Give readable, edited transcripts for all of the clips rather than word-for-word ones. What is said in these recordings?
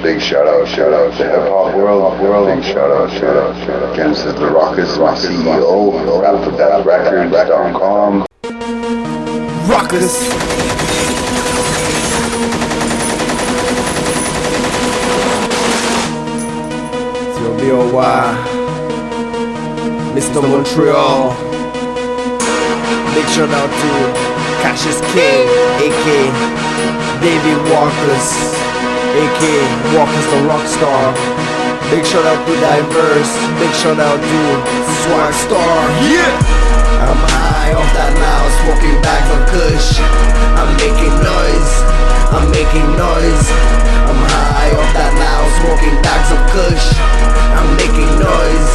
Big shout out to hip hop world. Big shout out. Again, this is the Ruckus, my CEO. RapForThatRecords.com. Ruckus. It's your BOY, Mr. Montreal. Big shout out to Cassius King, a.k.a. David Walkers, a.k.a. Walkers the Rockstar. Big shout out to Diverse. Big shout out to Swag Star. Yeah! I'm high off that loud, smoking bags of kush. I'm making noise, I'm making noise. I'm high off that loud, smoking bags of kush. I'm making noise,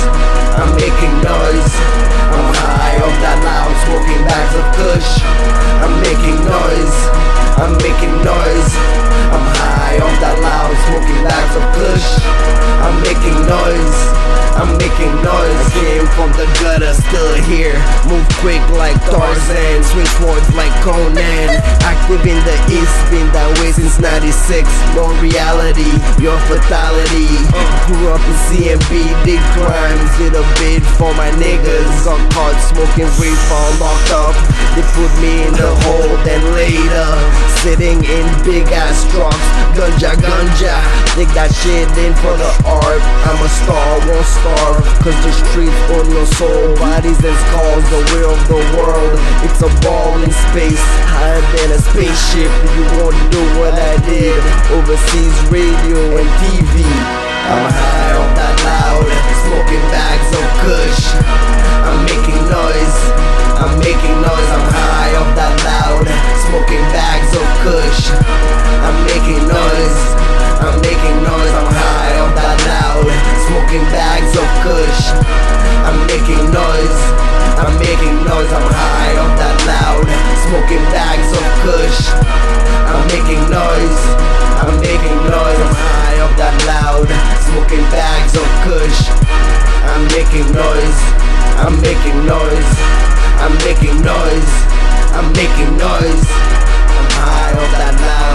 I'm making noise. I'm high off that loud, smoking bags of kush. I'm making noise, I'm making noise. I'm high off that loud, smoking bags of kush. I'm making noise, I'm making noise. I came from the gutter, still here. Move quick like Tarzan, swing swords like Conan. Active in the east, been that way since 96. No reality, your fatality. Grew up in CMB, did crimes, did a bid for my niggas. Got caught smoking weed, found locked up. They put me in the hole, then later sitting in big ass trucks. Ganja, take that shit in for the art. I'm a star, won't starve, cause the streets own your soul. Bodies and skulls, the will of the world. It's a ball in space, higher than a spaceship. You won't do what I did, overseas radio and TV. I'm high off that loud, smoking bags of kush. I'm making noise, I'm making noise. I'm high off that loud, smoking bags of kush. I'm making noise, I'm making noise. I'm high off that loud, smoking bags of kush. I'm making noise, I'm making noise. I'm high off that loud, smoking bags of kush. I'm making noise, I'm making noise. I'm high off that loud, smoking bags of kush. I'm making noise, I'm making noise. I'm making noise, I'm making noise. I'm high off that loud.